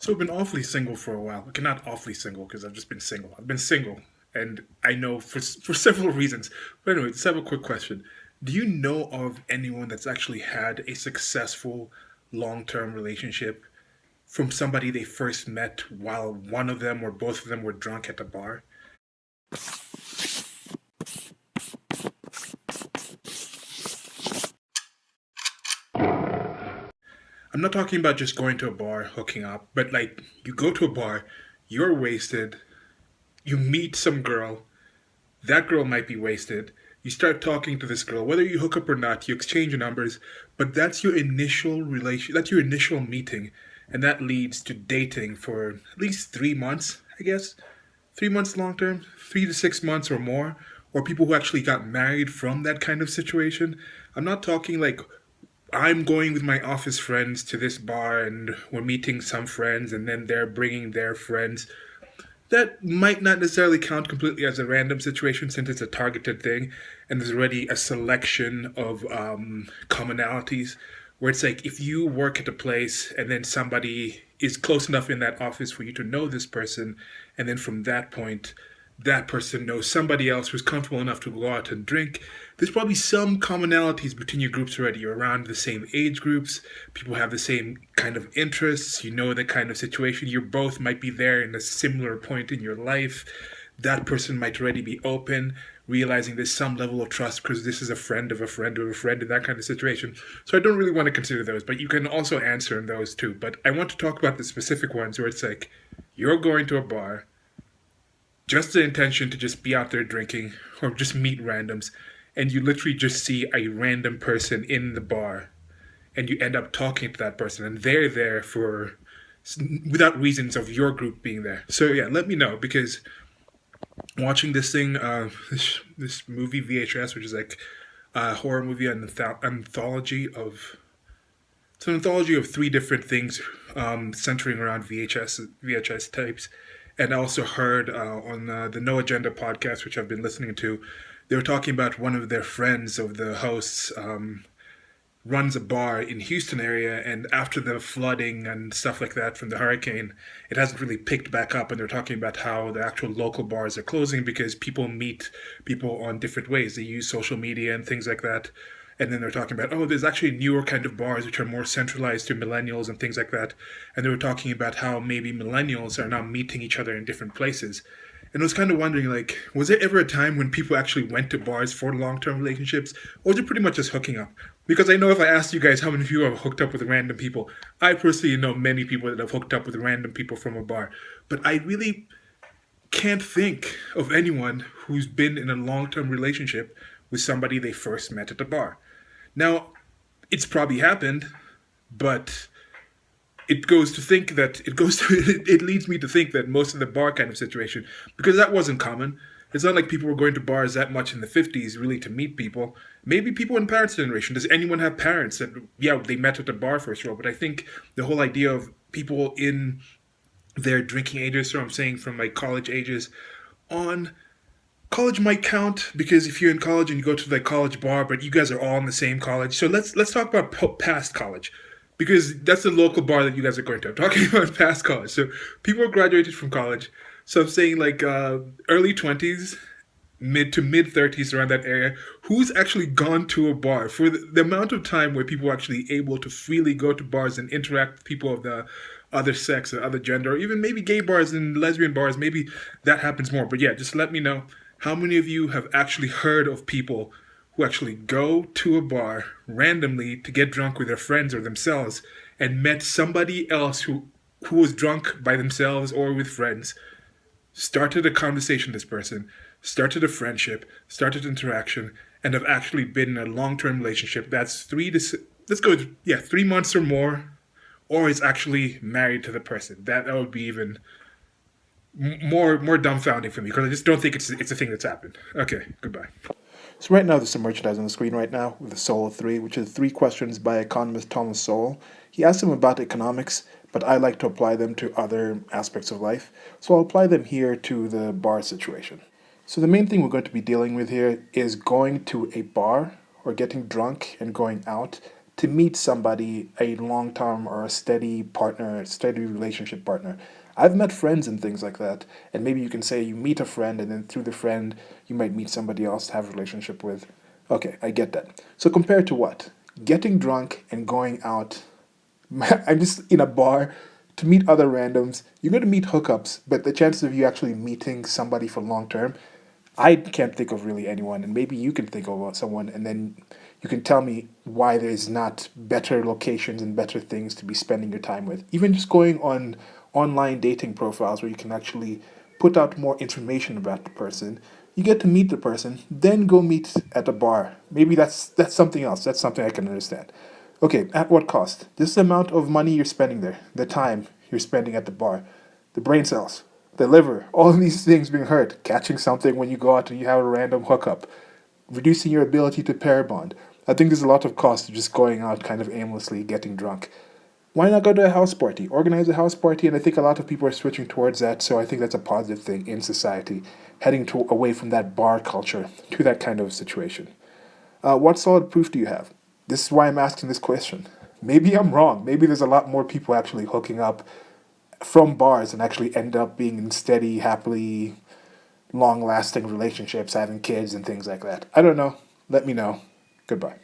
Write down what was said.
So I've been awfully single for a while. Okay, not awfully single because I've just been single. I've been single, and I know for several reasons. But anyway, just have a quick question. Do you know of anyone that's actually had a successful long-term relationship from somebody they first met while one of them or both of them were drunk at the bar? I'm not talking about just going to a bar, hooking up, but like you go to a bar, you're wasted, you meet some girl, that girl might be wasted. You start talking to this girl, whether you hook up or not, you exchange numbers, but that's your initial relation, that's your initial meeting, and that leads to dating for at least 3 months, I guess. 3 months long term, 3 to 6 months or more, or people who actually got married from that kind of situation. I'm not talking like I'm going with my office friends to this bar and we're meeting some friends and then they're bringing their friends. That might not necessarily count completely as a random situation since it's a targeted thing and there's already a selection of commonalities where it's like if you work at a place and then somebody is close enough in that office for you to know this person, and then from that point that person knows somebody else who's comfortable enough to go out and drink. There's probably some commonalities between your groups already. You're around the same age groups, people have the same kind of interests, you know the kind of situation. You both might be there in a similar point in your life. That person might already be open, realizing there's some level of trust because this is a friend of a friend of a friend in that kind of situation. So I don't really want to consider those, but you can also answer in those too. But I want to talk about the specific ones where it's like you're going to a bar just the intention to just be out there drinking or just meet randoms, and you literally just see a random person in the bar and you end up talking to that person and they're there for without reasons of your group being there. So yeah, let me know because watching this thing, this movie VHS, which is like a horror movie, an anthology of it's an anthology of three different things centering around VHS types. And I also heard on the No Agenda podcast, which I've been listening to, they were talking about one of their friends of the hosts runs a bar in Houston area, and after the flooding and stuff like that from the hurricane, it hasn't really picked back up. And they're talking about how the actual local bars are closing because people meet people on different ways. They use social media and things like that. And then they're talking about, oh, there's actually newer kind of bars which are more centralized to millennials and things like that. And they were talking about how maybe millennials are now meeting each other in different places. And I was kind of wondering, like, was there ever a time when people actually went to bars for long-term relationships, or was it pretty much just hooking up? Because I know if I asked you guys how many of you have hooked up with random people, I personally know many people that have hooked up with random people from a bar. But I really can't think of anyone who's been in a long-term relationship with somebody they first met at the bar. Now, it's probably happened, but it leads me to think that most of the bar kind of situation, because that wasn't common. It's not like people were going to bars that much in the 50s really to meet people. Maybe people in parents' generation. Does anyone have parents that, yeah, they met at the bar first of all? But I think the whole idea of people in their drinking ages, so I'm saying from like college ages on, college might count because if you're in college and you go to the college bar, but you guys are all in the same college. So let's talk about past college because that's the local bar that you guys are going to. I'm talking about past college. So people graduated from college. So I'm saying like early 20s, mid 30s around that area. Who's actually gone to a bar for the amount of time where people are actually able to freely go to bars and interact with people of the other sex or other gender, or even maybe gay bars and lesbian bars? Maybe that happens more. But yeah, just let me know how many of you have actually heard of people who actually go to a bar randomly to get drunk with their friends or themselves and met somebody else who was drunk by themselves or with friends, started a conversation with this person, started a friendship, started interaction, and have actually been in a long-term relationship that's let's go, yeah, 3 months or more, or is actually married to the person. That would be even more dumbfounding for me because I just don't think it's a thing that's happened. Okay, goodbye. So right now there's some merchandise on the screen right now with the Soul of Three, which is three questions by economist Thomas Sowell. He asked them about economics, but I like to apply them to other aspects of life, so I'll apply them here to the bar situation. So the main thing we're going to be dealing with here is going to a bar or getting drunk and going out to meet somebody, a long term or a steady partner, steady relationship partner. I've met friends and things like that. And maybe you can say you meet a friend and then through the friend, you might meet somebody else to have a relationship with. Okay, I get that. So compared to what? Getting drunk and going out. I'm just in a bar to meet other randoms. You're going to meet hookups, but the chances of you actually meeting somebody for long term, I can't think of really anyone. And maybe you can think of someone, and then you can tell me why there's not better locations and better things to be spending your time with. Even just going on online dating profiles where you can actually put out more information about the person. You get to meet the person, then go meet at a bar. Maybe that's something else. That's something I can understand. Okay, at what cost? This is the amount of money you're spending there, the time you're spending at the bar, the brain cells, the liver, all of these things being hurt, catching something when you go out and you have a random hookup, reducing your ability to pair bond. I think there's a lot of cost to just going out kind of aimlessly, getting drunk. Why not go to a house party? Organize a house party, and I think a lot of people are switching towards that, so I think that's a positive thing in society, heading away from that bar culture to that kind of situation. What solid proof do you have? This is why I'm asking this question. Maybe I'm wrong. Maybe there's a lot more people actually hooking up from bars and actually end up being in steady, happily, long lasting relationships, having kids and things like that. I don't know. Let me know. Goodbye.